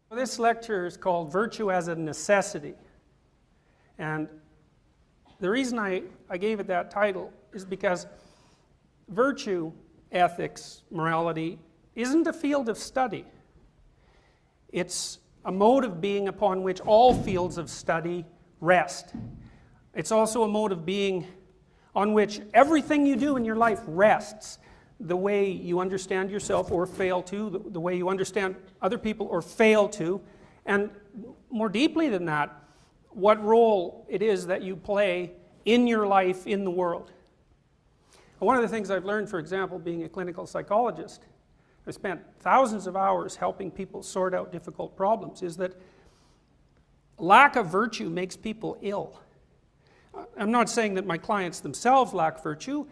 This lecture is called Virtue as a Necessity. And the reason I gave it that title is because virtue, ethics, morality isn't a field of study. It's a mode of being upon which all fields of study rest. It's also a mode of being on which everything you do in your life rests. The way you understand yourself or fail to, the way you understand other people or fail to, and more deeply than that, what role it is that you play in your life, in the world. And one of the things I've learned, for example, being a clinical psychologist, I've spent thousands of hours helping people sort out difficult problems, is that lack of virtue makes people ill. I'm not saying that my clients themselves lack virtue.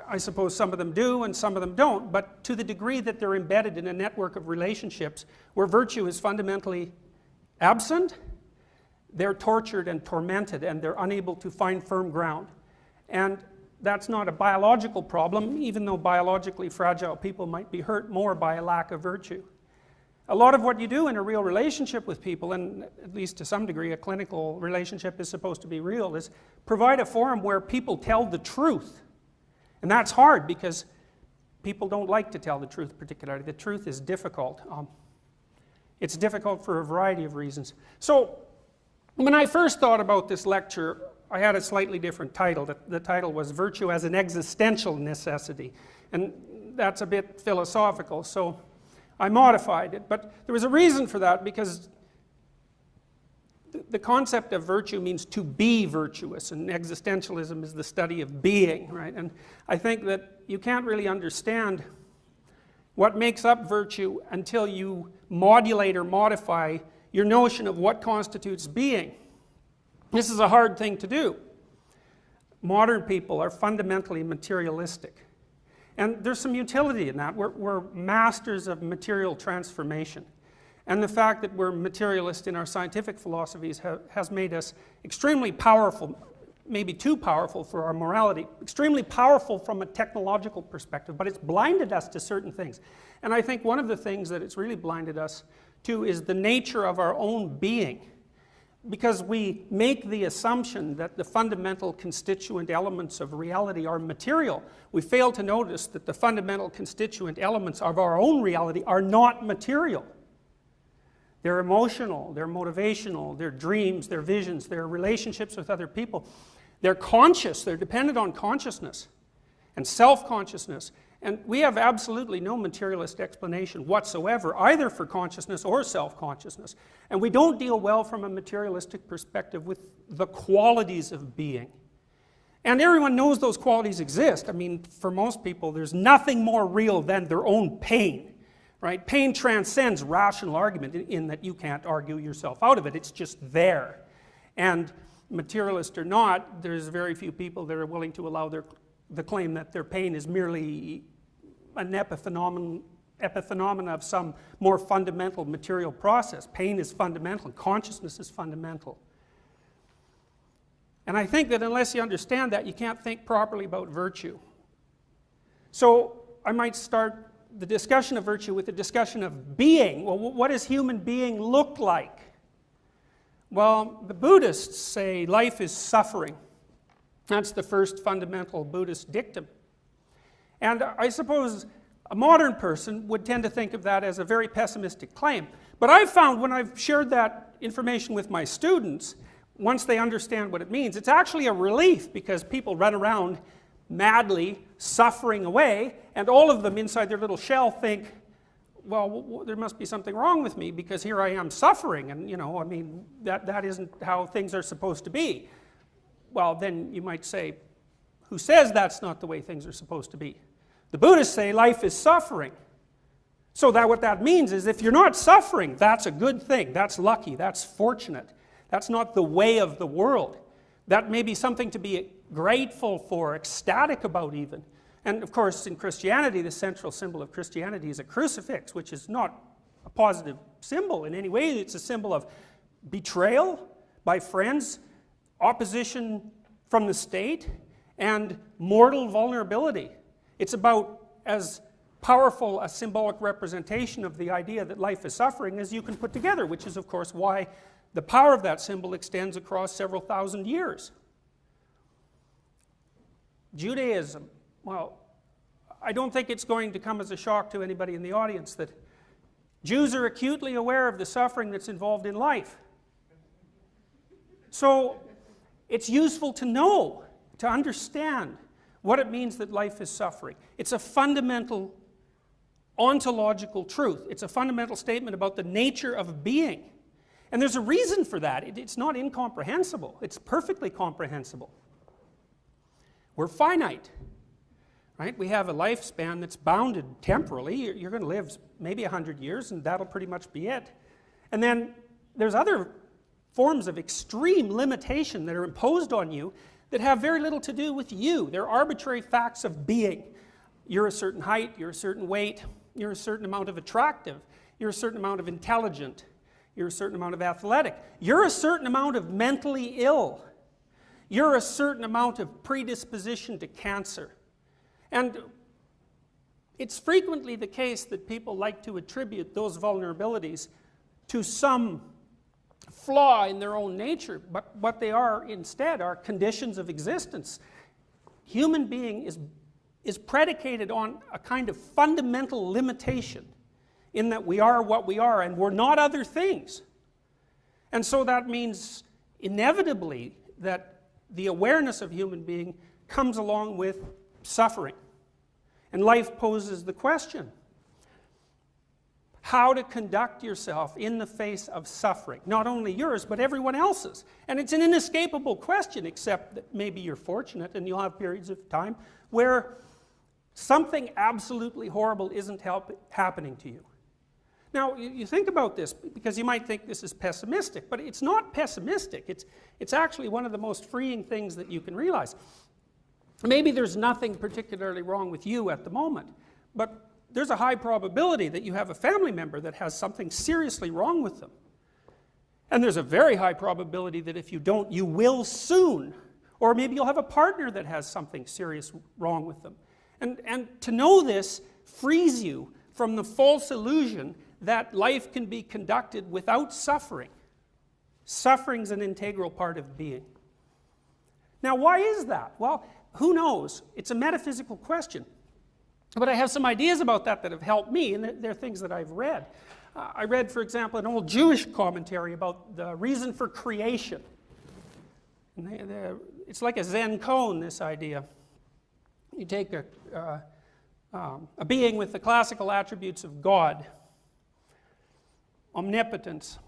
I suppose some of them do and some of them don't, but to the degree that they're embedded in a network of relationships where virtue is fundamentally absent, they're tortured and tormented and they're unable to find firm ground. And that's not a biological problem, even though biologically fragile people might be hurt more by a lack of virtue. A lot of what you do in a real relationship with people, and at least to some degree a clinical relationship is supposed to be real, is provide a forum where people tell the truth. And that's hard because people don't like to tell the truth particularly. The truth is difficult. It's difficult for a variety of reasons. So when I first thought about this lecture, I had a slightly different title. The title was Virtue as an Existential Necessity. And that's a bit philosophical, so I modified it. But there was a reason for that, because the concept of virtue means to be virtuous, and existentialism is the study of being, right? And I think that you can't really understand what makes up virtue until you modulate or modify your notion of what constitutes being. This is a hard thing to do. Modern people are fundamentally materialistic. And there's some utility in that. We're masters of material transformation. And the fact that we're materialist in our scientific philosophies has made us extremely powerful, maybe too powerful for our morality, extremely powerful from a technological perspective, but it's blinded us to certain things. And I think one of the things that it's really blinded us to is the nature of our own being. Because we make the assumption that the fundamental constituent elements of reality are material, we fail to notice that the fundamental constituent elements of our own reality are not material. They're emotional, they're motivational, they're dreams, they're visions, they're relationships with other people. They're conscious, they're dependent on consciousness and self-consciousness. And we have absolutely no materialist explanation whatsoever, either for consciousness or self-consciousness. And we don't deal well from a materialistic perspective with the qualities of being. And everyone knows those qualities exist. I mean, for most people, there's nothing more real than their own pain. Right? Pain transcends rational argument in that you can't argue yourself out of it. It's just there. And materialist or not, there's very few people that are willing to allow the claim that their pain is merely an epiphenomenon of some more fundamental material process. Pain is fundamental, and consciousness is fundamental. And I think that unless you understand that, you can't think properly about virtue. So I might start the discussion of virtue with the discussion of being. Well, what does human being look like? Well, the Buddhists say life is suffering. That's the first fundamental Buddhist dictum. And I suppose a modern person would tend to think of that as a very pessimistic claim. But I've found when I've shared that information with my students, once they understand what it means, it's actually a relief, because people run around madly suffering away, and all of them inside their little shell think, well, there must be something wrong with me, because here I am suffering, and you know, I mean, that isn't how things are supposed to be. Well, then you might say, who says that's not the way things are supposed to be? The Buddhists say life is suffering. So that what that means is if you're not suffering, that's a good thing, that's lucky, that's fortunate. That's not the way of the world. That may be something to be grateful for, ecstatic about even. And of course, in Christianity, the central symbol of Christianity is a crucifix, which is not a positive symbol in any way. It's a symbol of betrayal by friends, opposition from the state, and mortal vulnerability. It's about as powerful a symbolic representation of the idea that life is suffering as you can put together, which is of course why the power of that symbol extends across several thousand years. Judaism, well, I don't think it's going to come as a shock to anybody in the audience that Jews are acutely aware of the suffering that's involved in life. So it's useful to know, to understand what it means that life is suffering. It's a fundamental ontological truth. It's a fundamental statement about the nature of being. And there's a reason for that. It's not incomprehensible. It's perfectly comprehensible. We're finite, right? We have a lifespan that's bounded temporally. You're going to live maybe 100 years, and that'll pretty much be it. And then there's other forms of extreme limitation that are imposed on you that have very little to do with you. They're arbitrary facts of being. You're a certain height, you're a certain weight, you're a certain amount of attractive, you're a certain amount of intelligent, you're a certain amount of athletic, you're a certain amount of mentally ill, you're a certain amount of predisposition to cancer. And it's frequently the case that people like to attribute those vulnerabilities to some flaw in their own nature, but what they are instead are conditions of existence. Human being is predicated on a kind of fundamental limitation in that we are what we are and we're not other things. And so that means inevitably that the awareness of human being comes along with suffering. And life poses the question, how to conduct yourself in the face of suffering, not only yours but everyone else's. And it's an inescapable question, except that maybe you're fortunate and you'll have periods of time where something absolutely horrible isn't happening to you. Now, you think about this because you might think this is pessimistic, but it's not pessimistic. It's actually one of the most freeing things that you can realize. Maybe there's nothing particularly wrong with you at the moment, but there's a high probability that you have a family member that has something seriously wrong with them. And there's a very high probability that if you don't, you will soon. Or maybe you'll have a partner that has something serious wrong with them. And to know this frees you from the false illusion that life can be conducted without suffering. Suffering's an integral part of being. Now, why is that? Well, who knows? It's a metaphysical question. But I have some ideas about that have helped me, and they're things that I've read. I read, for example, an old Jewish commentary about the reason for creation. And it's like a Zen koan, this idea. You take a being with the classical attributes of God, omnipotence,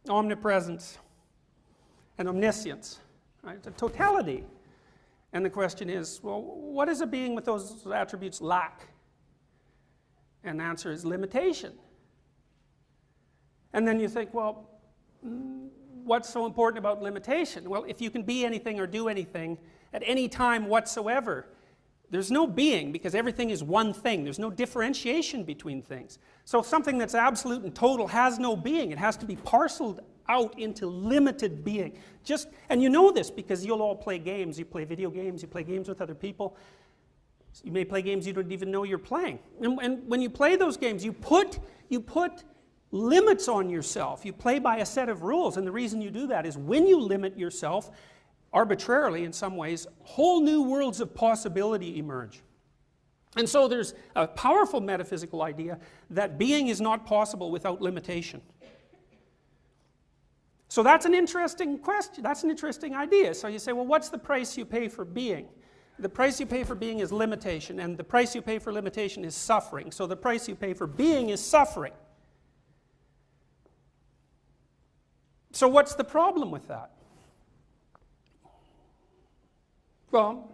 omnipresence, and omniscience. Right? It's a totality. And the question is, well, what does a being with those attributes lack? And the answer is limitation. And then you think, well, what's so important about limitation? Well, if you can be anything or do anything at any time whatsoever, there's no being because everything is one thing. There's no differentiation between things. So something that's absolute and total has no being. It has to be parceled out into limited being. And you know this because you'll all play games. You play video games, you play games with other people. You may play games you don't even know you're playing. And when you play those games, you put limits on yourself. You play by a set of rules, and the reason you do that is when you limit yourself, arbitrarily in some ways, whole new worlds of possibility emerge. And so there's a powerful metaphysical idea that being is not possible without limitation. So that's an interesting question, that's an interesting idea. So you say, well, what's the price you pay for being? The price you pay for being is limitation, and the price you pay for limitation is suffering. So the price you pay for being is suffering. So what's the problem with that? Well,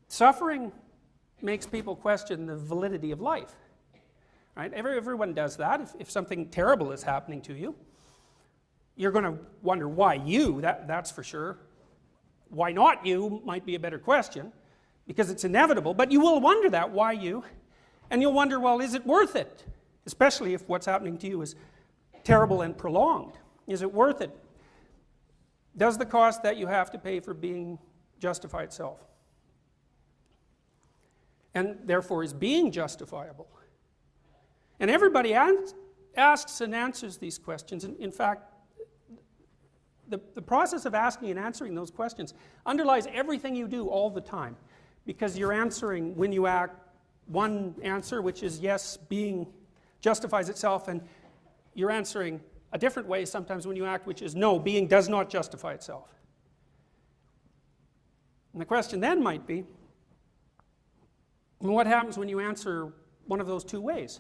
suffering makes people question the validity of life. Right? Everyone does that. If something terrible is happening to you, you're going to wonder why you, that's for sure. Why not you might be a better question, because it's inevitable, but you will wonder that, why you? And you'll wonder, well, is it worth it? Especially if what's happening to you is terrible and prolonged. Is it worth it? Does the cost that you have to pay for being justify itself? and therefore is being justifiable. And everybody asks and answers these questions. In fact, the process of asking and answering those questions underlies everything you do all the time, because you're answering, when you act, one answer, which is yes, being justifies itself, and you're answering a different way sometimes when you act, which is no, being does not justify itself. And the question then might be, what happens when you answer one of those two ways?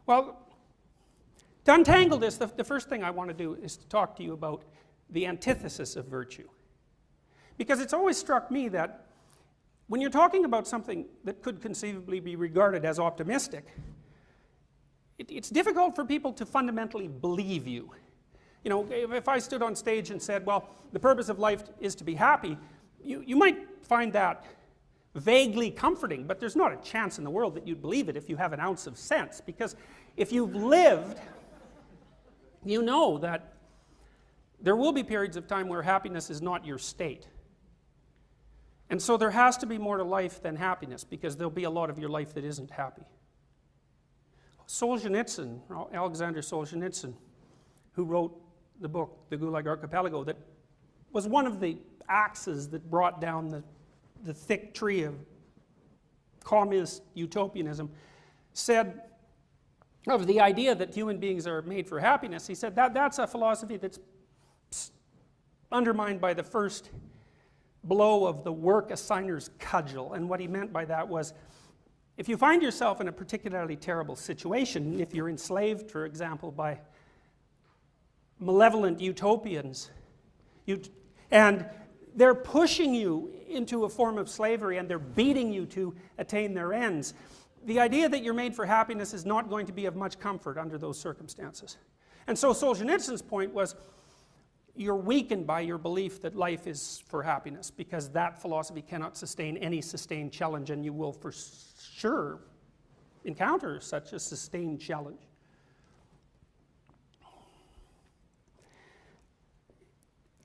Well, to untangle this, the first thing I want to do is to talk to you about the antithesis of virtue. Because it's always struck me that when you're talking about something that could conceivably be regarded as optimistic, it's difficult for people to fundamentally believe you. You know, if I stood on stage and said, well, the purpose of life is to be happy, you might find that vaguely comforting, but there's not a chance in the world that you'd believe it if you have an ounce of sense. Because if you've lived, you know that there will be periods of time where happiness is not your state. And so there has to be more to life than happiness, because there'll be a lot of your life that isn't happy. Solzhenitsyn, Alexander Solzhenitsyn, who wrote the book, The Gulag Archipelago, that was one of the axes that brought down the thick tree of communist utopianism, said of the idea that human beings are made for happiness, he said that's a philosophy that's undermined by the first blow of the work assigner's cudgel. And what he meant by that was, if you find yourself in a particularly terrible situation, if you're enslaved, for example, by malevolent utopians, and they're pushing you into a form of slavery and they're beating you to attain their ends, the idea that you're made for happiness is not going to be of much comfort under those circumstances. And so Solzhenitsyn's point was, you're weakened by your belief that life is for happiness, because that philosophy cannot sustain any sustained challenge, and you will for sure encounter such a sustained challenge.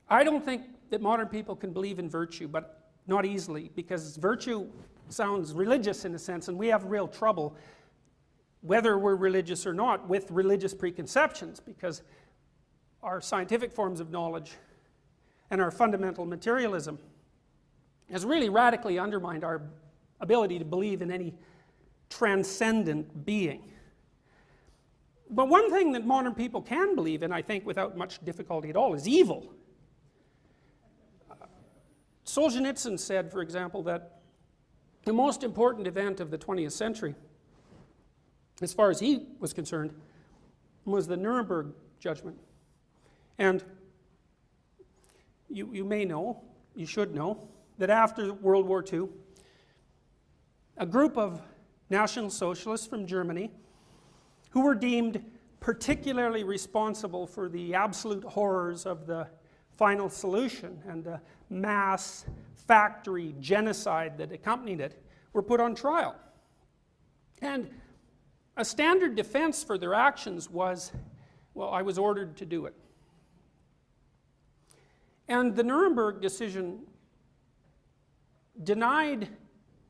I don't think that modern people can believe in virtue, but not easily, because virtue sounds religious in a sense, and we have real trouble, whether we're religious or not, with religious preconceptions, because our scientific forms of knowledge and our fundamental materialism has really radically undermined our ability to believe in any transcendent being. But one thing that modern people can believe in, I think without much difficulty at all, is evil. Solzhenitsyn said, for example, that the most important event of the 20th century, as far as he was concerned, was the Nuremberg judgment. And you may know, you should know, that after World War II, a group of National Socialists from Germany, who were deemed particularly responsible for the absolute horrors of the final solution and the mass factory genocide that accompanied it, were put on trial. And a standard defense for their actions was, well, I was ordered to do it. And the Nuremberg decision denied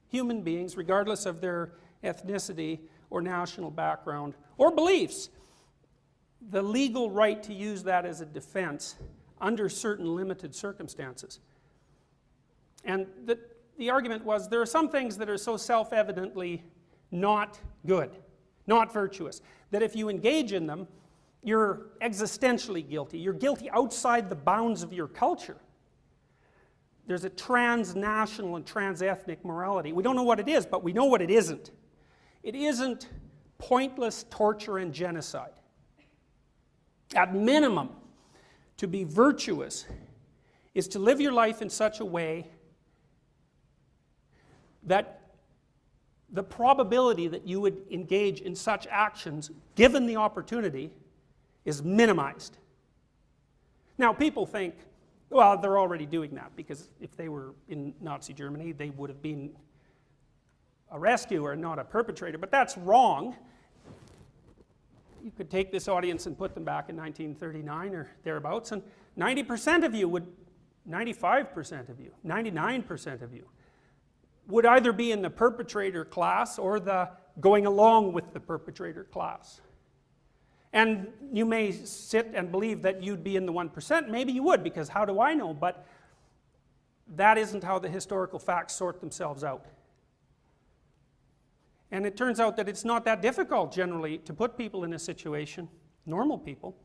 human beings, regardless of their ethnicity or national background or beliefs, the legal right to use that as a defense under certain limited circumstances. And the argument was, there are some things that are so self-evidently not good, not virtuous, that if you engage in them, you're existentially guilty. You're guilty outside the bounds of your culture. There's a transnational and transethnic morality. We don't know what it is, but we know what it isn't. It isn't pointless torture and genocide. At minimum, to be virtuous is to live your life in such a way that the probability that you would engage in such actions, given the opportunity, is minimized. Now, people think, well, they're already doing that, because if they were in Nazi Germany, they would have been a rescuer, not a perpetrator. But that's wrong. You could take this audience and put them back in 1939 or thereabouts, and 90% of you would, 95% of you, 99% of you would either be in the perpetrator class or the going along with the perpetrator class. And you may sit and believe that you'd be in the 1%. Maybe you would, because how do I know? But that isn't how the historical facts sort themselves out. And it turns out that it's not that difficult generally to put people in a situation, normal people,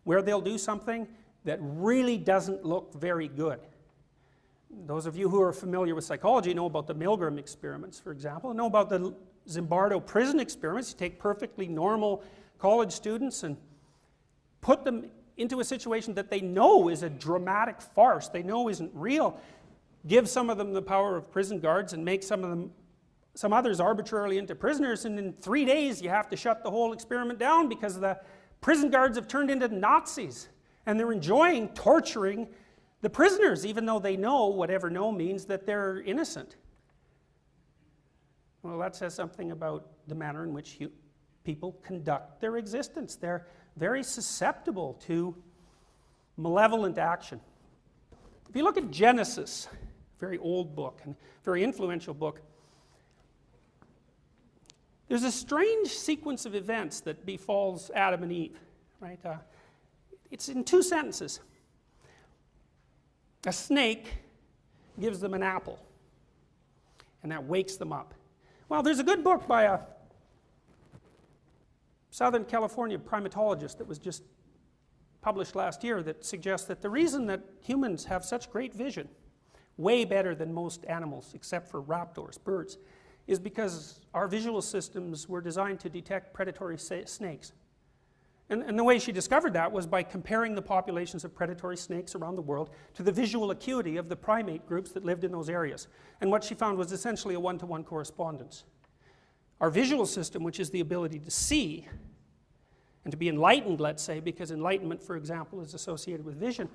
where they'll do something that really doesn't look very good. Those of you who are familiar with psychology know about the Milgram experiments, for example, know about the Zimbardo prison experiments. You take perfectly normal college students and put them into a situation that they know is a dramatic farce, they know isn't real, give some of them the power of prison guards and make some others arbitrarily into prisoners, and in 3 days you have to shut the whole experiment down because the prison guards have turned into Nazis and they're enjoying torturing the prisoners, even though they know, whatever know means, that they're innocent. Well, that says something about the manner in which people conduct their existence. They're very susceptible to malevolent action. If you look at Genesis, a very old book and very influential book, there's a strange sequence of events that befalls Adam and Eve, right? It's in 2 sentences. A snake gives them an apple, and that wakes them up. Well, there's a good book by a Southern California primatologist that was just published last year that suggests that the reason that humans have such great vision, way better than most animals except for raptors, birds, is because our visual systems were designed to detect predatory snakes. And the way she discovered that was by comparing the populations of predatory snakes around the world to the visual acuity of the primate groups that lived in those areas. And what she found was essentially a one-to-one correspondence. Our visual system, which is the ability to see and to be enlightened, let's say, because enlightenment, for example, is associated with vision,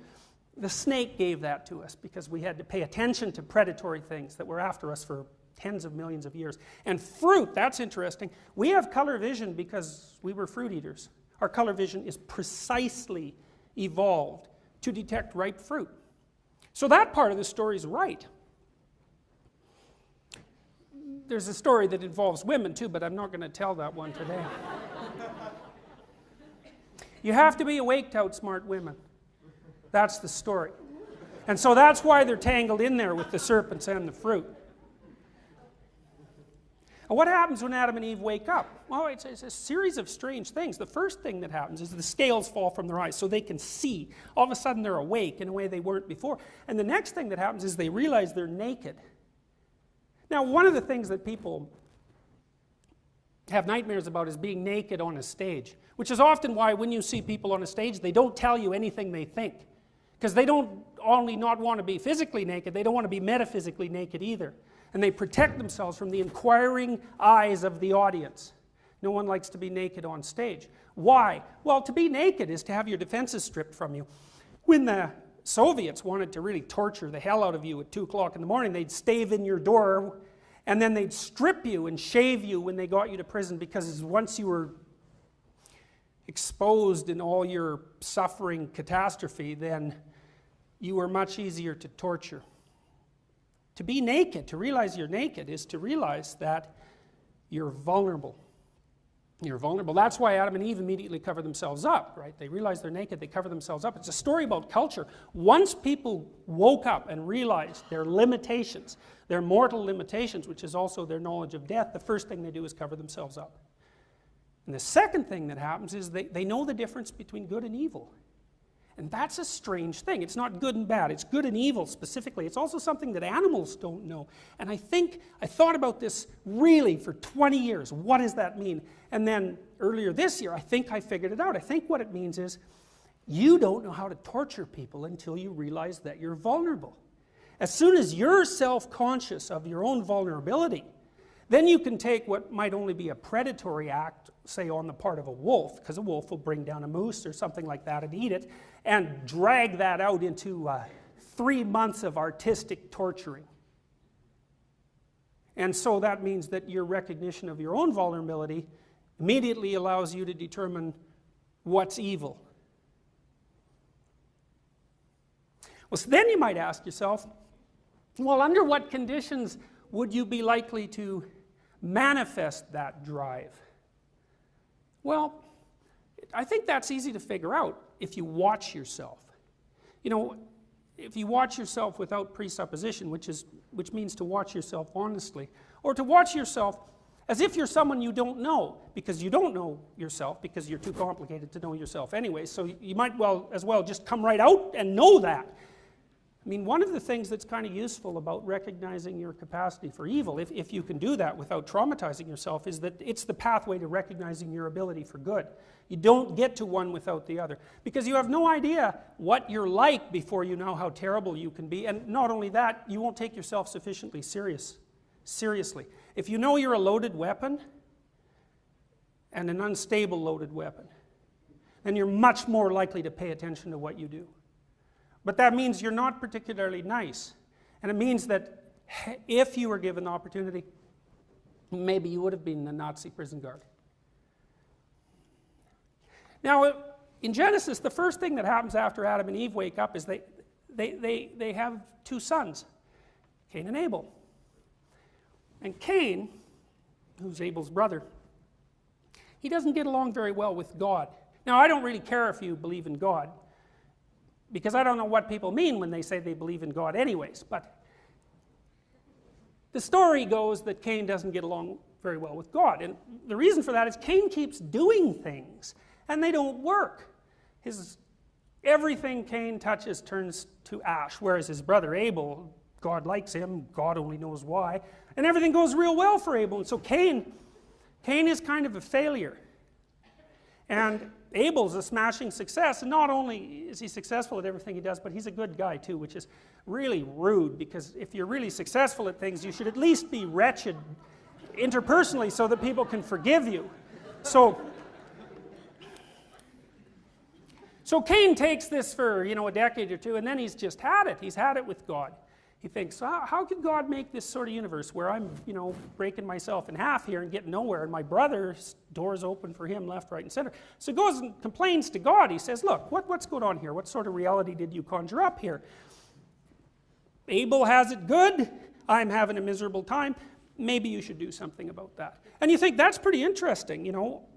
the snake gave that to us because we had to pay attention to predatory things that were after us for tens of millions of years. And fruit, that's interesting. We have color vision because we were fruit eaters. Our color vision is precisely evolved to detect ripe fruit. So that part of the story is right. There's a story that involves women too, but I'm not going to tell that one today. You have to be awake to outsmart women. That's the story. And so that's why they're tangled in there with the serpents and the fruit. And what happens when Adam and Eve wake up? Well, it's a series of strange things. The first thing that happens is the scales fall from their eyes so they can see. All of a sudden they're awake in a way they weren't before. And the next thing that happens is they realize they're naked. Now, one of the things that people have nightmares about is being naked on a stage, which is often why when you see people on a stage, they don't tell you anything they think. Because they don't only not want to be physically naked, they don't want to be metaphysically naked either. And they protect themselves from the inquiring eyes of the audience. No one likes to be naked on stage. Why? Well, to be naked is to have your defenses stripped from you. When the Soviets wanted to really torture the hell out of you at 2 o'clock in the morning, they'd stave in your door, and then they'd strip you and shave you when they got you to prison, because once you were exposed in all your suffering catastrophe, then you were much easier to torture. To be naked, to realize you're naked, is to realize that you're vulnerable. You're vulnerable. That's why Adam and Eve immediately cover themselves up, right? They realize they're naked, they cover themselves up. It's a story about culture. Once people woke up and realized their limitations, their mortal limitations, which is also their knowledge of death, the first thing they do is cover themselves up. And the second thing that happens is they know the difference between good and evil. And that's a strange thing. It's not good and bad. It's good and evil specifically. It's also something that animals don't know. And I thought about this really for 20 years. What does that mean? And then earlier this year, I think I figured it out. I think what it means is you don't know how to torture people until you realize that you're vulnerable. As soon as you're self-conscious of your own vulnerability, then you can take what might only be a predatory act, say on the part of a wolf, because a wolf will bring down a moose or something like that and eat it, and drag that out into 3 months of artistic torturing. And so that means that your recognition of your own vulnerability immediately allows you to determine what's evil. Well, so then you might ask yourself, well, under what conditions would you be likely to manifest that drive? Well, I think that's easy to figure out if you watch yourself. You know, if you watch yourself without presupposition, which means to watch yourself honestly, or to watch yourself as if you're someone you don't know, because you don't know yourself, because you're too complicated to know yourself anyway, so you might as well just come right out and know that. I mean, one of the things that's kind of useful about recognizing your capacity for evil, if you can do that without traumatizing yourself, is that it's the pathway to recognizing your ability for good. You don't get to one without the other, because you have no idea what you're like before you know how terrible you can be, and not only that, you won't take yourself sufficiently seriously. If you know you're a loaded weapon, and an unstable loaded weapon, then you're much more likely to pay attention to what you do. But that means you're not particularly nice. And it means that if you were given the opportunity, maybe you would have been a Nazi prison guard. Now, in Genesis, the first thing that happens after Adam and Eve wake up is they have two sons, Cain and Abel. And Cain, who's Abel's brother, he doesn't get along very well with God. Now, I don't really care if you believe in God, because I don't know what people mean when they say they believe in God anyways, but the story goes that Cain doesn't get along very well with God, and the reason for that is Cain keeps doing things, and they don't work. Everything Cain touches turns to ash, whereas his brother Abel, God likes him, God only knows why, and everything goes real well for Abel, and so Cain is kind of a failure. And Abel's a smashing success, and not only is he successful at everything he does, but he's a good guy too, which is really rude, because if you're really successful at things, you should at least be wretched interpersonally so that people can forgive you. So Cain takes this for, a decade or two, and then he's just had it. He's had it with God. He thinks, how could God make this sort of universe where I'm, breaking myself in half here and getting nowhere, and my brother's doors open for him left, right, and center. So he goes and complains to God. He says, look, what's going on here? What sort of reality did you conjure up here? Abel has it good. I'm having a miserable time. Maybe you should do something about that. And you think that's pretty interesting,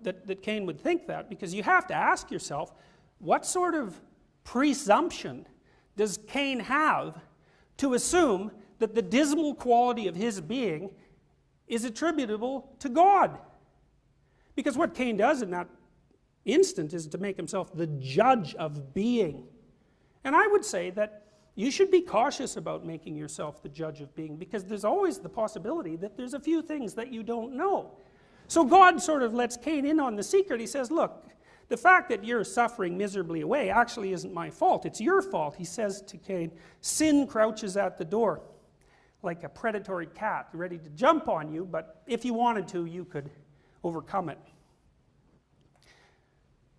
that Cain would think that, because you have to ask yourself, what sort of presumption does Cain have to assume that the dismal quality of his being is attributable to God? Because what Cain does in that instant is to make himself the judge of being. And I would say that you should be cautious about making yourself the judge of being, because there's always the possibility that there's a few things that you don't know. So God sort of lets Cain in on the secret. He says, look, the fact that you're suffering miserably away actually isn't my fault. It's your fault. He says to Cain, sin crouches at the door like a predatory cat ready to jump on you, but if you wanted to, you could overcome it.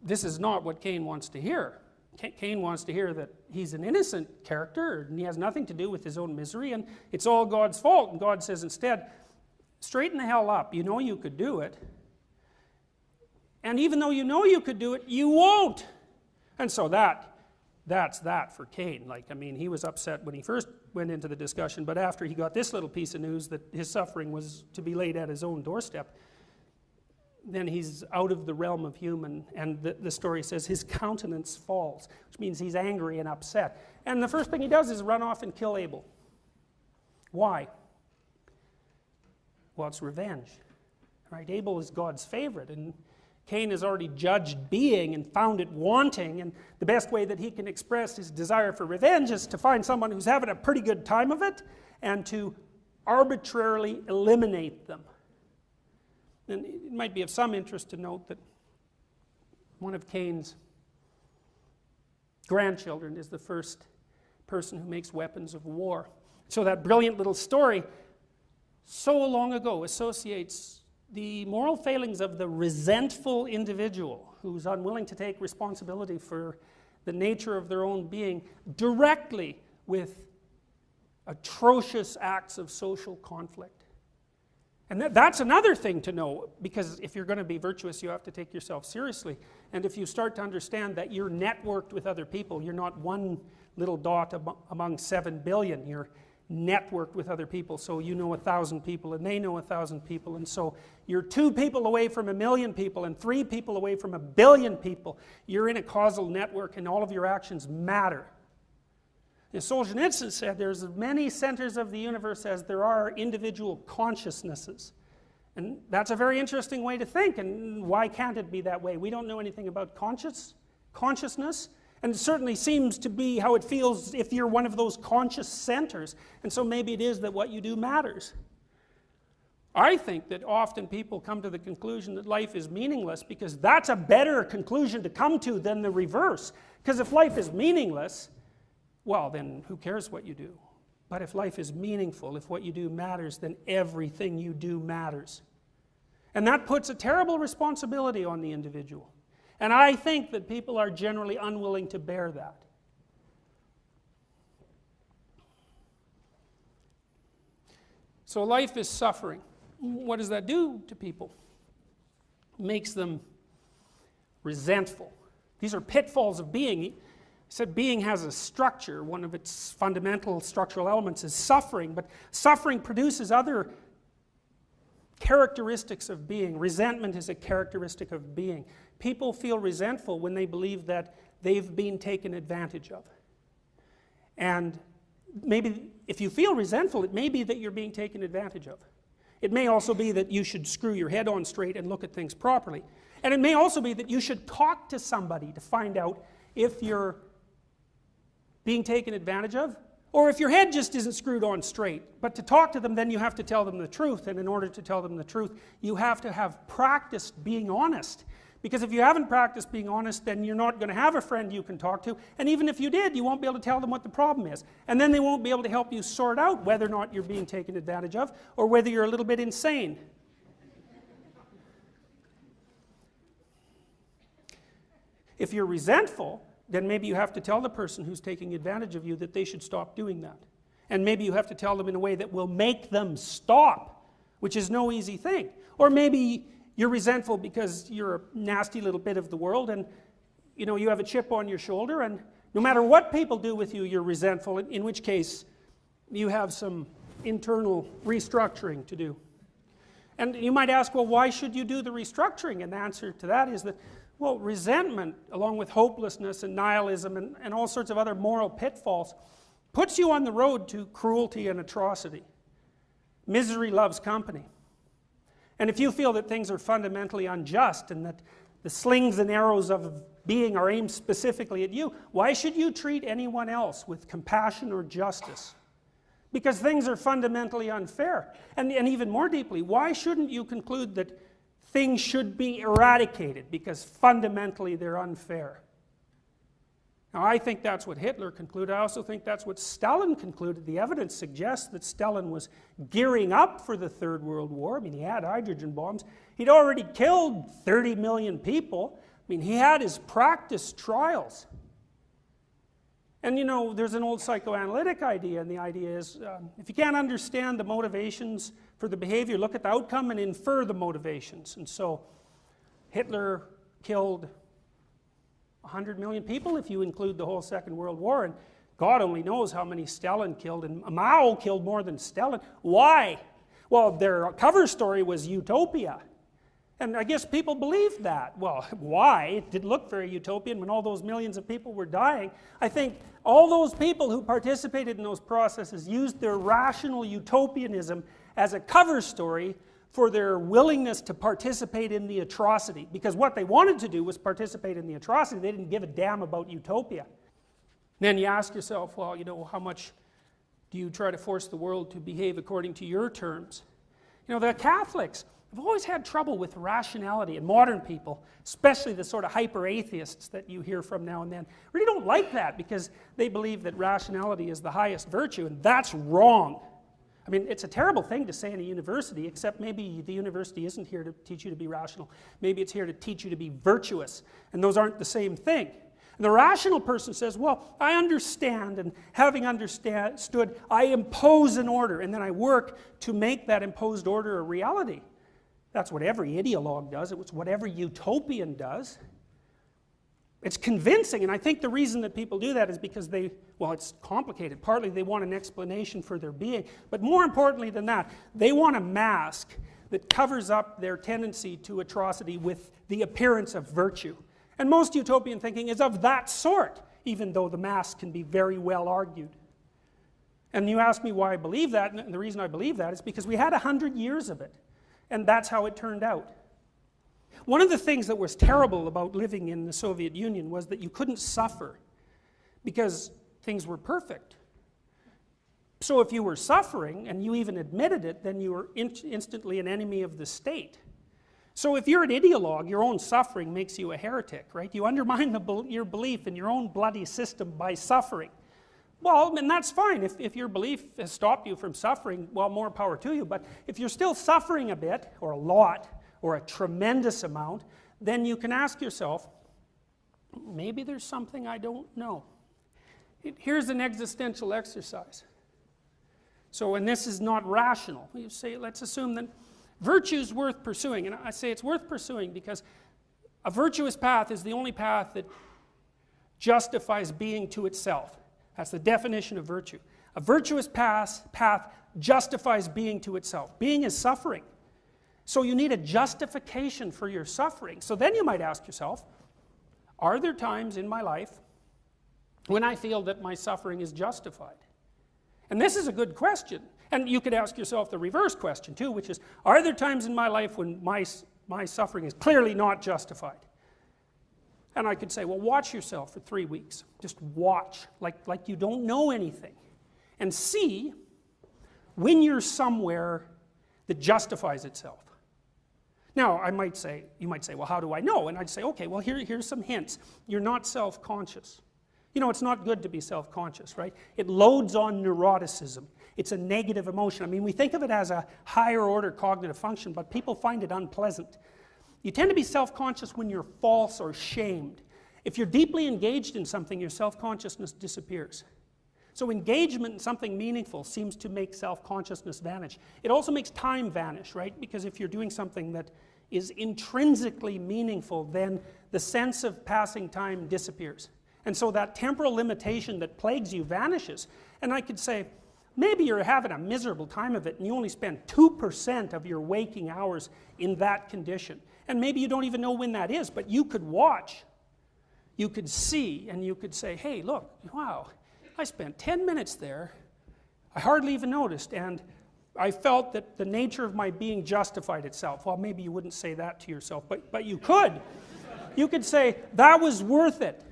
This is not what Cain wants to hear. Cain wants to hear that he's an innocent character and he has nothing to do with his own misery and it's all God's fault. And God says instead, straighten the hell up. You know you could do it. And even though you know you could do it, you won't. And so that's that for Cain. He was upset when he first went into the discussion, but after he got this little piece of news that his suffering was to be laid at his own doorstep, then he's out of the realm of human, and the story says his countenance falls, which means he's angry and upset. And the first thing he does is run off and kill Abel. Why? Well, it's revenge. Right? Abel is God's favorite, and Cain has already judged being and found it wanting, and the best way that he can express his desire for revenge is to find someone who's having a pretty good time of it and to arbitrarily eliminate them. And it might be of some interest to note that one of Cain's grandchildren is the first person who makes weapons of war. So that brilliant little story so long ago associates the moral failings of the resentful individual who's unwilling to take responsibility for the nature of their own being directly with atrocious acts of social conflict. And that's another thing to know, because if you're going to be virtuous, you have to take yourself seriously. And if you start to understand that you're networked with other people, you're not one little dot among 7 billion, you're networked with other people, so you know 1,000 people and they know 1,000 people, and so you're 2 people away from 1,000,000 people and 3 people away from 1,000,000,000 people. You're in a causal network and all of your actions matter. And Solzhenitsyn said there's as many centers of the universe as there are individual consciousnesses. And that's a very interesting way to think, and why can't it be that way? We don't know anything about consciousness, and it certainly seems to be how it feels if you're one of those conscious centers, and so maybe it is that what you do matters. I think that often people come to the conclusion that life is meaningless because that's a better conclusion to come to than the reverse. Because if life is meaningless, well then who cares what you do? But if life is meaningful, if what you do matters, then everything you do matters. And that puts a terrible responsibility on the individual. And I think that people are generally unwilling to bear that. So life is suffering. What does that do to people? It makes them resentful. These are pitfalls of being. I said being has a structure. One of its fundamental structural elements is suffering, but suffering produces other characteristics of being. Resentment is a characteristic of being. People feel resentful when they believe that they've been taken advantage of. And maybe if you feel resentful, it may be that you're being taken advantage of. It may also be that you should screw your head on straight and look at things properly. And it may also be that you should talk to somebody to find out if you're being taken advantage of, or if your head just isn't screwed on straight. But to talk to them, then you have to tell them the truth, and in order to tell them the truth, you have to have practiced being honest. Because if you haven't practiced being honest, then you're not going to have a friend you can talk to, and even if you did, you won't be able to tell them what the problem is. And then they won't be able to help you sort out whether or not you're being taken advantage of, or whether you're a little bit insane. If you're resentful, then maybe you have to tell the person who's taking advantage of you that they should stop doing that. And maybe you have to tell them in a way that will make them stop, which is no easy thing. Or maybe you're resentful because you're a nasty little bit of the world, and you have a chip on your shoulder, and no matter what people do with you, you're resentful, in which case you have some internal restructuring to do. And you might ask, well, why should you do the restructuring? And the answer to that is that, well, resentment, along with hopelessness and nihilism and all sorts of other moral pitfalls, puts you on the road to cruelty and atrocity. Misery loves company. And if you feel that things are fundamentally unjust and that the slings and arrows of being are aimed specifically at you, why should you treat anyone else with compassion or justice? Because things are fundamentally unfair. And even more deeply, why shouldn't you conclude that things should be eradicated because fundamentally they're unfair? Now, I think that's what Hitler concluded. I also think that's what Stalin concluded. The evidence suggests that Stalin was gearing up for the Third World War. I mean, he had hydrogen bombs. He'd already killed 30 million people. I mean, he had his practice trials. And there's an old psychoanalytic idea, and the idea is if you can't understand the motivations for the behavior, look at the outcome and infer the motivations. And so Hitler killed 100 million people if you include the whole Second World War, and God only knows how many Stalin killed, and Mao killed more than Stalin. Why? Well, their cover story was utopia, and I guess people believed that. Well, why? It didn't look very utopian when all those millions of people were dying. I think all those people who participated in those processes used their rational utopianism as a cover story for their willingness to participate in the atrocity. Because what they wanted to do was participate in the atrocity. They didn't give a damn about utopia. Then you ask yourself, well, how much do you try to force the world to behave according to your terms? The Catholics have always had trouble with rationality, and modern people, especially the sort of hyper-atheists that you hear from now and then, really don't like that because they believe that rationality is the highest virtue, and that's wrong. I mean, it's a terrible thing to say in a university, except maybe the university isn't here to teach you to be rational. Maybe it's here to teach you to be virtuous, and those aren't the same thing. And the rational person says, well, I understand, and having understood, I impose an order, and then I work to make that imposed order a reality. That's what every ideologue does. It's what every utopian does. It's convincing, and I think the reason that people do that is because well, it's complicated. Partly they want an explanation for their being, but more importantly than that, they want a mask that covers up their tendency to atrocity with the appearance of virtue. And most utopian thinking is of that sort, even though the mask can be very well argued. And you ask me why I believe that, and the reason I believe that is because we had 100 years of it, and that's how it turned out. One of the things that was terrible about living in the Soviet Union was that you couldn't suffer because things were perfect. So if you were suffering, and you even admitted it, then you were instantly an enemy of the state. So if you're an ideologue, your own suffering makes you a heretic, right? You undermine your belief in your own bloody system by suffering. Well, and that's fine. If your belief has stopped you from suffering, well, more power to you. But if you're still suffering a bit, or a lot, or a tremendous amount, then you can ask yourself, maybe there's something I don't know. Here's an existential exercise. So, and this is not rational. You say, let's assume that virtue's worth pursuing. And I say it's worth pursuing because a virtuous path is the only path that justifies being to itself. That's the definition of virtue. A virtuous path justifies being to itself. Being is suffering. So you need a justification for your suffering. So then you might ask yourself, are there times in my life when I feel that my suffering is justified? And this is a good question. And you could ask yourself the reverse question too, which is, are there times in my life when my suffering is clearly not justified? And I could say, well, watch yourself for 3 weeks. Just watch, like you don't know anything. And see when you're somewhere that justifies itself. Now, you might say, well, how do I know? And I'd say, okay, well, here's some hints. You're not self-conscious. You know, it's not good to be self-conscious, right? It loads on neuroticism. It's a negative emotion. I mean, we think of it as a higher order cognitive function, but people find it unpleasant. You tend to be self-conscious when you're false or shamed. If you're deeply engaged in something, your self-consciousness disappears. So engagement in something meaningful seems to make self-consciousness vanish. It also makes time vanish, right? Because if you're doing something that is intrinsically meaningful, then the sense of passing time disappears. And so that temporal limitation that plagues you vanishes. And I could say, maybe you're having a miserable time of it and you only spend 2% of your waking hours in that condition. And maybe you don't even know when that is, but you could watch, you could see, and you could say, hey, look, wow, I spent 10 minutes there, I hardly even noticed, and I felt that the nature of my being justified itself. Well, maybe you wouldn't say that to yourself, but you could. You could say, that was worth it.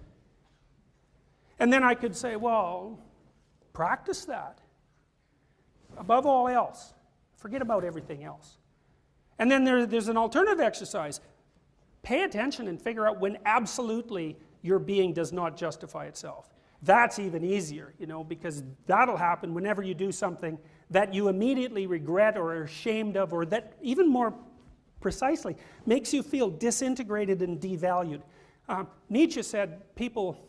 And then I could say, well, practice that. Above all else. Forget about everything else. And then there's an alternative exercise. Pay attention and figure out when absolutely your being does not justify itself. That's even easier, you know, because that'll happen whenever you do something that you immediately regret or are ashamed of, or that, even more precisely, makes you feel disintegrated and devalued. Nietzsche said people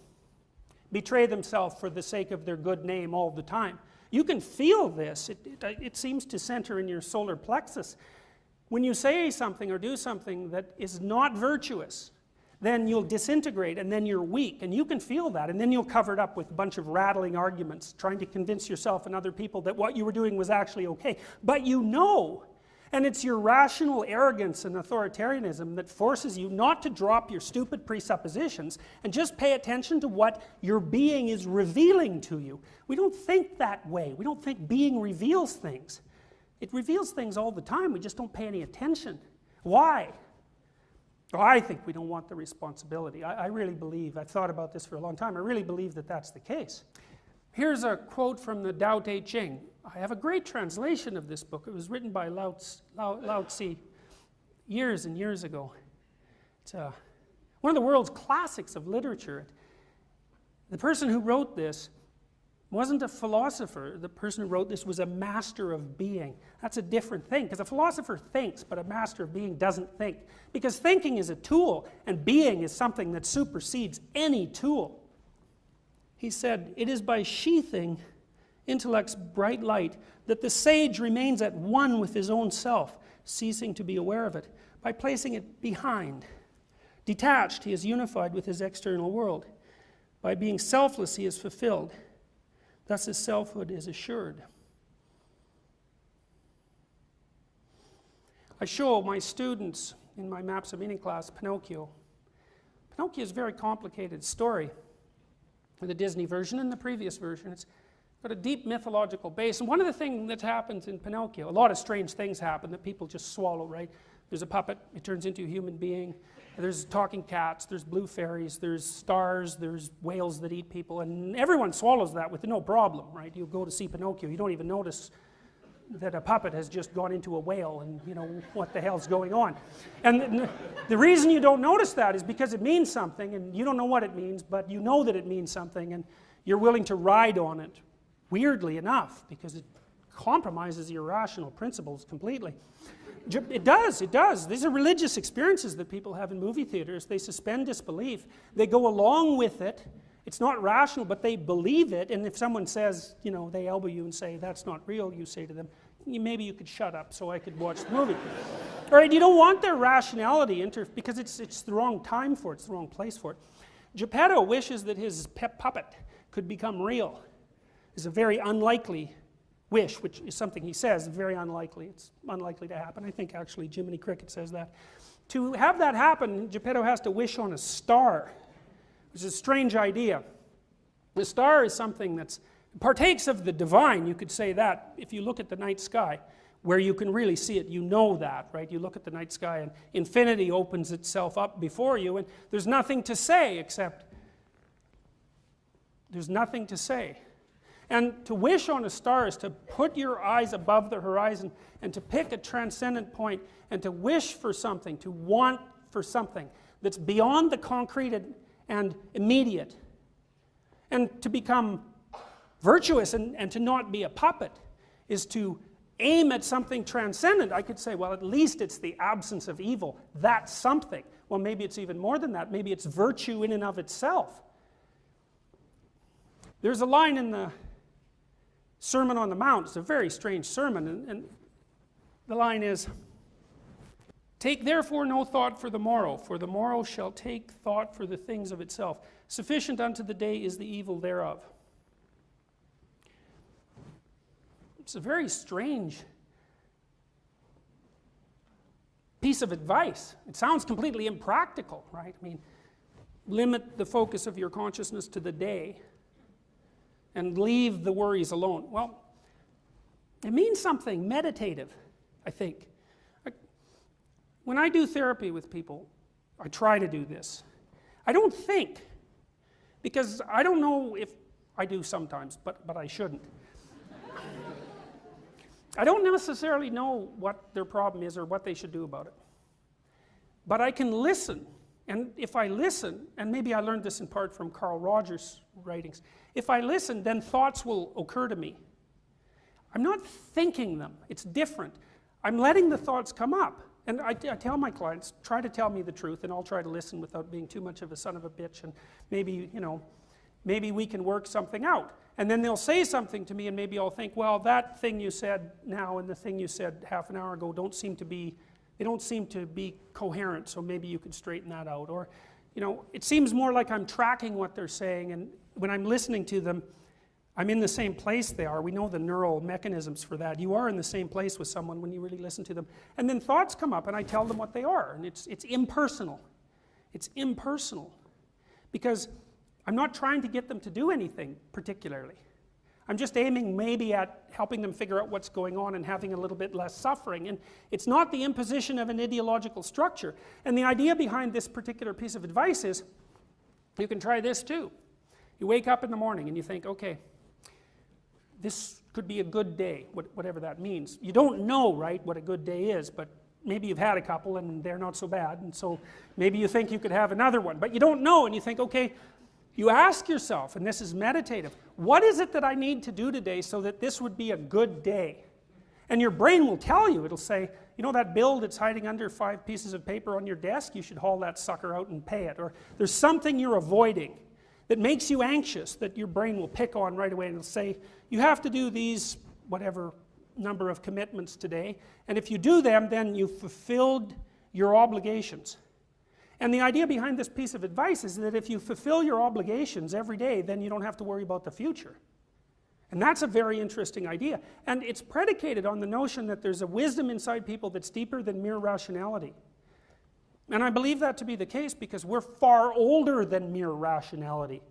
betray themselves for the sake of their good name all the time. You can feel this. It seems to center in your solar plexus. When you say something or do something that is not virtuous, then you'll disintegrate and then you're weak, and you can feel that, and then you'll cover it up with a bunch of rattling arguments trying to convince yourself and other people that what you were doing was actually okay. But you know, and it's your rational arrogance and authoritarianism that forces you not to drop your stupid presuppositions and just pay attention to what your being is revealing to you. We don't think that way. We don't think being reveals things. It reveals things all the time, we just don't pay any attention. Why? Well, I think we don't want the responsibility. I really believe, I've thought about this for a long time, I really believe that that's the case. Here's a quote from the Tao Te Ching. I have a great translation of this book. It was written by Lao Tzu years and years ago. It's one of the world's classics of literature. The person who wrote this wasn't a philosopher. The person who wrote this was a master of being. That's a different thing, because a philosopher thinks, but a master of being doesn't think. Because thinking is a tool, and being is something that supersedes any tool. He said, "It is by sheathing intellect's bright light that the sage remains at one with his own self, ceasing to be aware of it. By placing it behind, Detached, he is unified with his external world. By being selfless, he is fulfilled. Thus his selfhood is assured. I show my students in my Maps of Meaning class Pinocchio. Pinocchio is a very complicated story. The Disney version and the previous version, it's got a deep mythological base. And one of the things that happens in Pinocchio, a lot of strange things happen that people just swallow, right? There's a puppet, it turns into a human being. There's talking cats, there's blue fairies, there's stars, there's whales that eat people, and everyone swallows that with no problem, right? You go to see Pinocchio, you don't even notice that a puppet has just gone into a whale and, you know, what the hell's going on. And the reason you don't notice that is because it means something, and you don't know what it means, but you know that it means something, and you're willing to ride on it, weirdly enough, because it compromises your rational principles completely. It does, it does. These are religious experiences that people have in movie theaters. They suspend disbelief. They go along with it. It's not rational, but they believe it. And if someone says, you know, they elbow you and say, that's not real, you say to them, maybe you could shut up so I could watch the movie. All right, you don't want their rationality because it's the wrong time for it, it's the wrong place for it. Geppetto wishes that his pet puppet could become real. It's a very unlikely wish, which is something he says, very unlikely. It's unlikely to happen. I think actually Jiminy Cricket says that. To have that happen, Geppetto has to wish on a star, which is a strange idea. The star is something that partakes of the divine, you could say that. If you look at the night sky, where you can really see it, you know that, right? You look at the night sky and infinity opens itself up before you, and there's nothing to say except there's nothing to say. And to wish on a star is to put your eyes above the horizon and to pick a transcendent point and to wish for something, to want for something that's beyond the concrete and immediate. And to become virtuous and to not be a puppet is to aim at something transcendent. I could say, well, at least it's the absence of evil. That's something. Well, maybe it's even more than that. Maybe it's virtue in and of itself. There's a line in the Sermon on the Mount. It's a very strange sermon, and the line is, take therefore no thought for the morrow shall take thought for the things of itself. Sufficient unto the day is the evil thereof. It's a very strange piece of advice. It sounds completely impractical, right? I mean, limit the focus of your consciousness to the day and leave the worries alone. Well, it means something meditative, I think. When I do therapy with people, I try to do this. I don't think, because I don't know if I do sometimes, but I shouldn't. I don't necessarily know what their problem is or what they should do about it. But I can listen. And if I listen, and maybe I learned this in part from Carl Rogers' writings, if I listen, then thoughts will occur to me. I'm not thinking them. It's different. I'm letting the thoughts come up. And I tell my clients, try to tell me the truth, and I'll try to listen without being too much of a son of a bitch, and maybe, you know, maybe we can work something out. And then they'll say something to me, and maybe I'll think, well, that thing you said now and the thing you said half an hour ago don't seem to be coherent, so maybe you could straighten that out. Or, you know, it seems more like I'm tracking what they're saying, and when I'm listening to them, I'm in the same place they are. We know the neural mechanisms for that. You are in the same place with someone when you really listen to them. And then thoughts come up, and I tell them what they are, and it's impersonal. It's impersonal. Because I'm not trying to get them to do anything particularly. I'm just aiming maybe at helping them figure out what's going on and having a little bit less suffering. And it's not the imposition of an ideological structure. And the idea behind this particular piece of advice is, you can try this too. You wake up in the morning and you think, okay, this could be a good day, whatever that means. You don't know, right, what a good day is, but maybe you've had a couple and they're not so bad, and so maybe you think you could have another one. But you don't know, and you think, okay, you ask yourself, and this is meditative, what is it that I need to do today so that this would be a good day? And your brain will tell you, it'll say, you know that bill that's hiding under 5 pieces of paper on your desk? You should haul that sucker out and pay it. Or there's something you're avoiding that makes you anxious that your brain will pick on right away, and it'll say, you have to do these whatever number of commitments today, and if you do them, then you've fulfilled your obligations. And the idea behind this piece of advice is that if you fulfill your obligations every day, then you don't have to worry about the future. And that's a very interesting idea. And it's predicated on the notion that there's a wisdom inside people that's deeper than mere rationality. And I believe that to be the case because we're far older than mere rationality.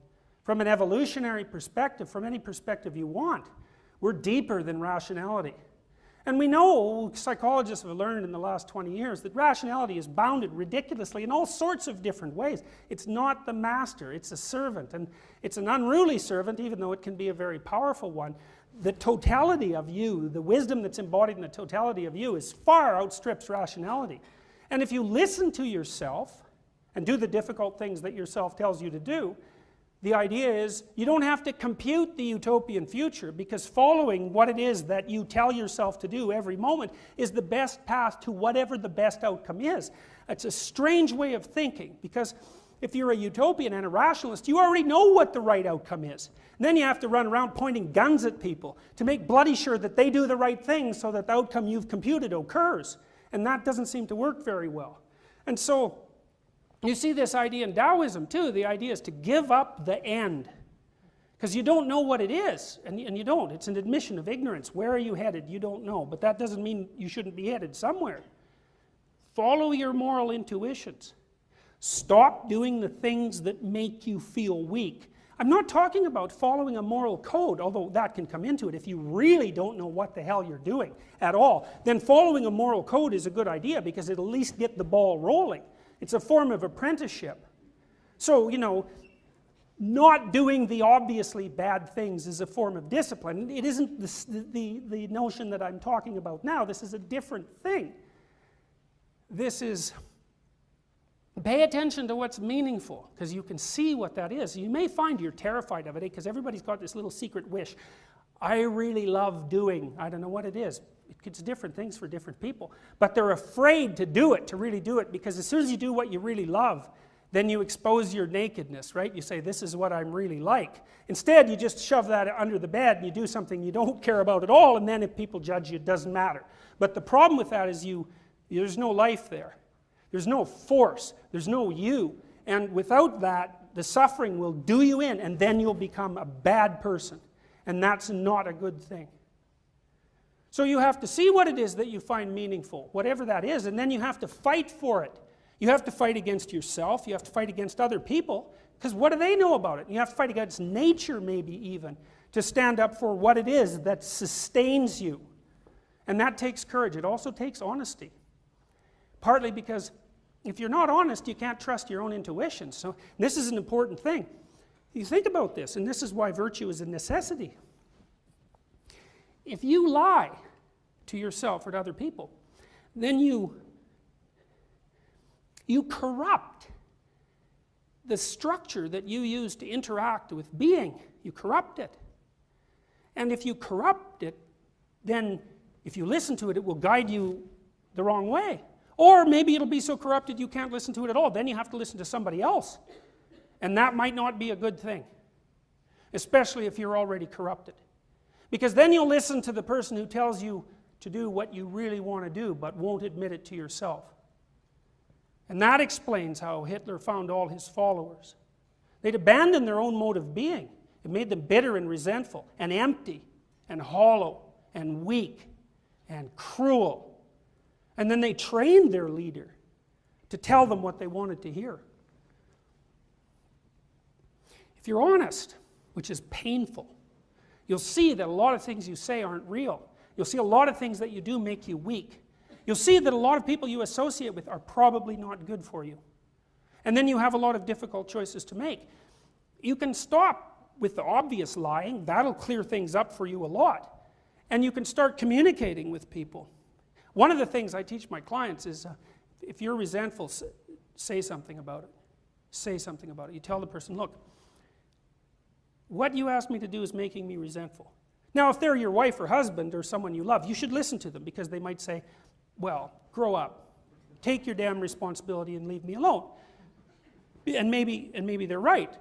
From an evolutionary perspective, from any perspective you want, we're deeper than rationality. And we know, psychologists have learned in the last 20 years, that rationality is bounded ridiculously in all sorts of different ways. It's not the master, it's a servant. And it's an unruly servant, even though it can be a very powerful one. The totality of you, the wisdom that's embodied in the totality of you, is far outstrips rationality. And if you listen to yourself, and do the difficult things that yourself tells you to do, the idea is you don't have to compute the utopian future, because following what it is that you tell yourself to do every moment is the best path to whatever the best outcome is. It's a strange way of thinking, because if you're a utopian and a rationalist, you already know what the right outcome is. And then you have to run around pointing guns at people to make bloody sure that they do the right thing so that the outcome you've computed occurs. And that doesn't seem to work very well. And so you see this idea in Taoism too. The idea is to give up the end. Because you don't know what it is, and you don't. It's an admission of ignorance. Where are you headed? You don't know. But that doesn't mean you shouldn't be headed somewhere. Follow your moral intuitions. Stop doing the things that make you feel weak. I'm not talking about following a moral code, although that can come into it. If you really don't know what the hell you're doing at all, then following a moral code is a good idea, because it'll at least get the ball rolling. It's a form of apprenticeship. So, you know, not doing the obviously bad things is a form of discipline. It isn't the notion that I'm talking about now. This is a different thing. This is, pay attention to what's meaningful, because you can see what that is. You may find you're terrified of it, because everybody's got this little secret wish. I really love doing, I don't know what it is. It's different things for different people. But they're afraid to do it, to really do it, because as soon as you do what you really love, then you expose your nakedness, right? You say, this is what I'm really like. Instead, you just shove that under the bed and you do something you don't care about at all, and then if people judge you, it doesn't matter. But the problem with that is there's no life there. There's no force. There's no you. And without that, the suffering will do you in, and then you'll become a bad person. And that's not a good thing. So you have to see what it is that you find meaningful, whatever that is, and then you have to fight for it. You have to fight against yourself, you have to fight against other people, because what do they know about it? You have to fight against nature, maybe even, to stand up for what it is that sustains you. And that takes courage. It also takes honesty. Partly because if you're not honest, you can't trust your own intuition. So this is an important thing. You think about this, and this is why virtue is a necessity. If you lie to yourself or to other people, then you corrupt the structure that you use to interact with being. You corrupt it. And if you corrupt it, then if you listen to it, it will guide you the wrong way. Or maybe it'll be so corrupted you can't listen to it at all. Then you have to listen to somebody else. And that might not be a good thing, especially if you're already corrupted. Because then you'll listen to the person who tells you to do what you really want to do, but won't admit it to yourself. And that explains how Hitler found all his followers. They'd abandoned their own mode of being. It made them bitter and resentful, and empty, and hollow, and weak, and cruel. And then they trained their leader to tell them what they wanted to hear. If you're honest, which is painful, you'll see that a lot of things you say aren't real. You'll see a lot of things that you do make you weak. You'll see that a lot of people you associate with are probably not good for you. And then you have a lot of difficult choices to make. You can stop with the obvious lying. That'll clear things up for you a lot. And you can start communicating with people. One of the things I teach my clients is if you're resentful, say something about it. Say something about it. You tell the person, look, what you asked me to do is making me resentful. Now, if they're your wife or husband or someone you love, you should listen to them, because they might say, well, grow up. Take your damn responsibility and leave me alone. And maybe they're right.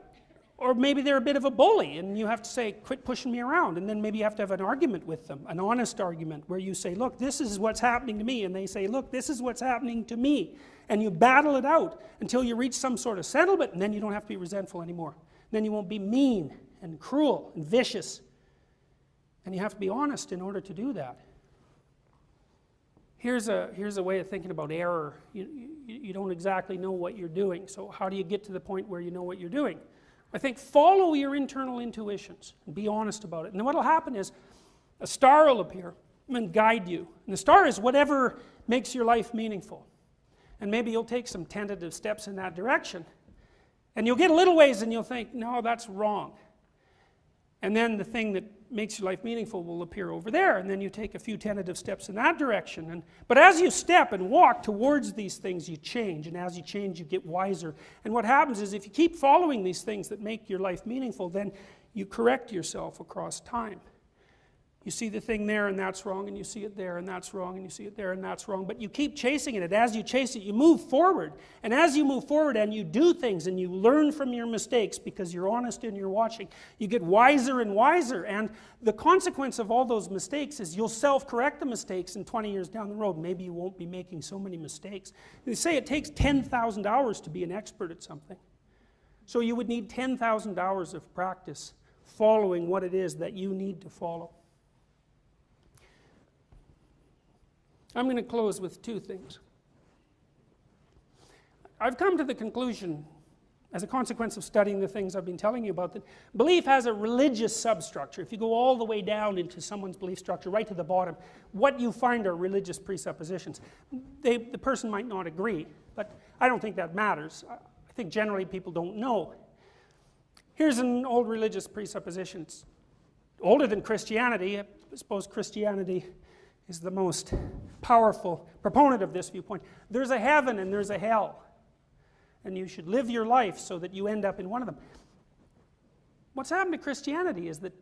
Or maybe they're a bit of a bully, and you have to say, quit pushing me around, and then maybe you have to have an argument with them, an honest argument, where you say, look, this is what's happening to me, and they say, look, this is what's happening to me. And you battle it out until you reach some sort of settlement, and then you don't have to be resentful anymore. Then you won't be mean and cruel and vicious. And you have to be honest in order to do that. Here's a way of thinking about error. You don't exactly know what you're doing, so how do you get to the point where you know what you're doing? I think follow your internal intuitions and be honest about it. And then what will happen is a star will appear and guide you. And the star is whatever makes your life meaningful. And maybe you'll take some tentative steps in that direction. And you'll get a little ways and you'll think, no, that's wrong. And then the thing that makes your life meaningful will appear over there, and then you take a few tentative steps in that direction. But as you step and walk towards these things, you change, and as you change, you get wiser. And what happens is if you keep following these things that make your life meaningful, then you correct yourself across time. You see the thing there and that's wrong, and you see it there and that's wrong, and you see it there and that's wrong, but you keep chasing it, and as you chase it, you move forward. And as you move forward and you do things and you learn from your mistakes because you're honest and you're watching, you get wiser and wiser, and the consequence of all those mistakes is you'll self-correct the mistakes, and 20 years down the road, maybe you won't be making so many mistakes. They say it takes 10,000 hours to be an expert at something. So you would need 10,000 hours of practice following what it is that you need to follow. I'm going to close with two things. I've come to the conclusion, as a consequence of studying the things I've been telling you about, that belief has a religious substructure. If you go all the way down into someone's belief structure, right to the bottom, what you find are religious presuppositions. The person might not agree, but I don't think that matters. I think generally people don't know. Here's an old religious presupposition. It's older than Christianity. I suppose Christianity is the most powerful proponent of this viewpoint. There's a heaven and there's a hell. And you should live your life so that you end up in one of them. What's happened to Christianity is that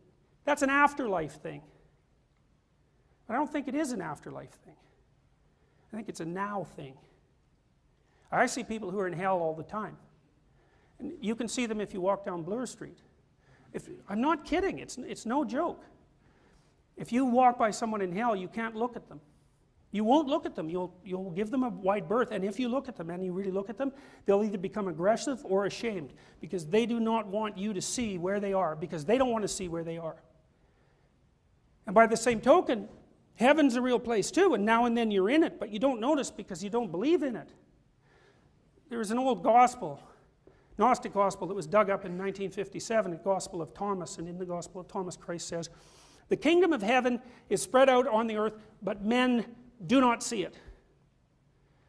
that's an afterlife thing. But I don't think it is an afterlife thing. I think it's a now thing. I see people who are in hell all the time. And you can see them if you walk down Bloor Street. I'm not kidding, it's no joke. If you walk by someone in hell, you can't look at them. You won't look at them. You'll give them a wide berth, and if you look at them, and you really look at them, they'll either become aggressive or ashamed, because they do not want you to see where they are, because they don't want to see where they are. And by the same token, heaven's a real place too, and now and then you're in it, but you don't notice because you don't believe in it. There was an old gospel, Gnostic gospel, that was dug up in 1957, the Gospel of Thomas, and in the Gospel of Thomas, Christ says, "The kingdom of heaven is spread out on the earth, but men do not see it."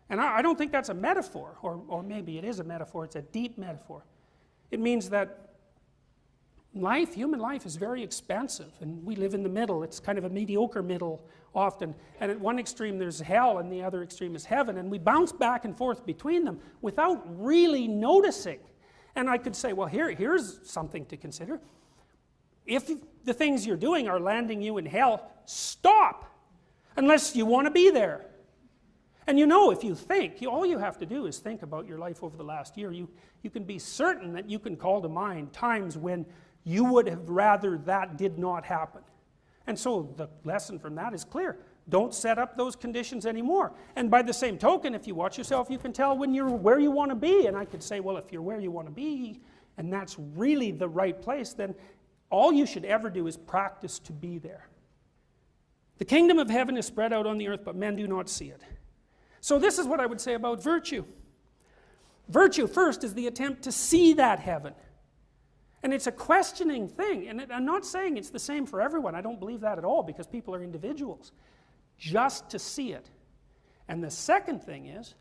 And I don't think that's a metaphor, or maybe it is a metaphor, it's a deep metaphor. It means that life, human life, is very expansive, and we live in the middle. It's kind of a mediocre middle often, and at one extreme there's hell, and the other extreme is heaven, and we bounce back and forth between them without really noticing. And I could say, well, here's something to consider. If the things you're doing are landing you in hell, stop, unless you want to be there. And you know, if you think, all you have to do is think about your life over the last year. You can be certain that you can call to mind times when you would have rather that did not happen. And so the lesson from that is clear. Don't set up those conditions anymore. And by the same token, if you watch yourself, you can tell when you're where you want to be. And I could say, well, if you're where you want to be, and that's really the right place, then all you should ever do is practice to be there. The kingdom of heaven is spread out on the earth, but men do not see it. So this is what I would say about virtue. Virtue, first, is the attempt to see that heaven. And it's a questioning thing. And I'm not saying it's the same for everyone. I don't believe that at all, because people are individuals. Just to see it. And the second thing is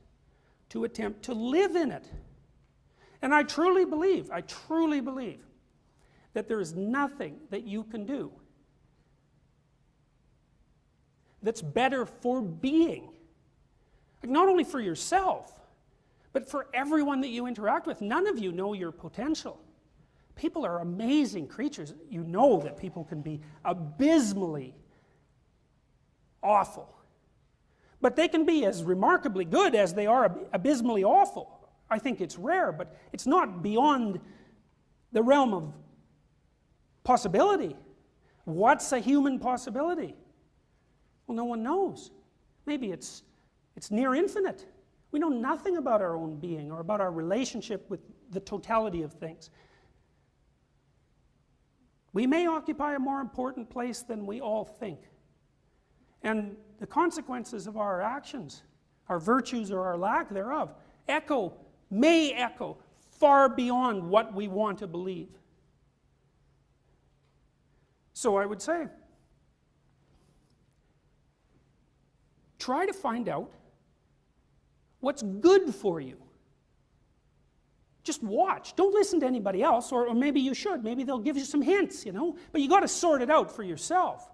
to attempt to live in it. And I truly believe that there is nothing that you can do that's better for being. Like, not only for yourself, but for everyone that you interact with. None of you know your potential. People are amazing creatures. You know that people can be abysmally awful. But they can be as remarkably good as they are abysmally awful. I think it's rare, but it's not beyond the realm of possibility. What's a human possibility? Well, no one knows. Maybe it's near infinite. We know nothing about our own being or about our relationship with the totality of things. We may occupy a more important place than we all think. And the consequences of our actions, our virtues or our lack thereof, may echo far beyond what we want to believe. So I would say, try to find out what's good for you. Just watch. Don't listen to anybody else, or maybe you should. Maybe they'll give you some hints, you know. But you got to sort it out for yourself.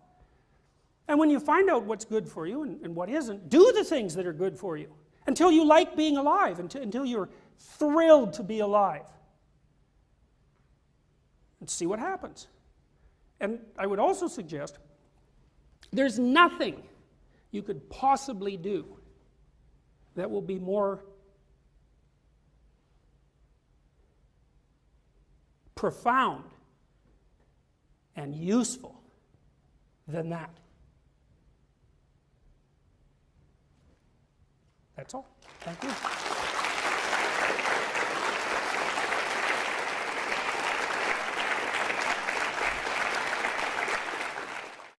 And when you find out what's good for you and what isn't, do the things that are good for you until you like being alive, until you're thrilled to be alive. And see what happens. And I would also suggest there's nothing you could possibly do that will be more profound and useful than that. That's all. Thank you.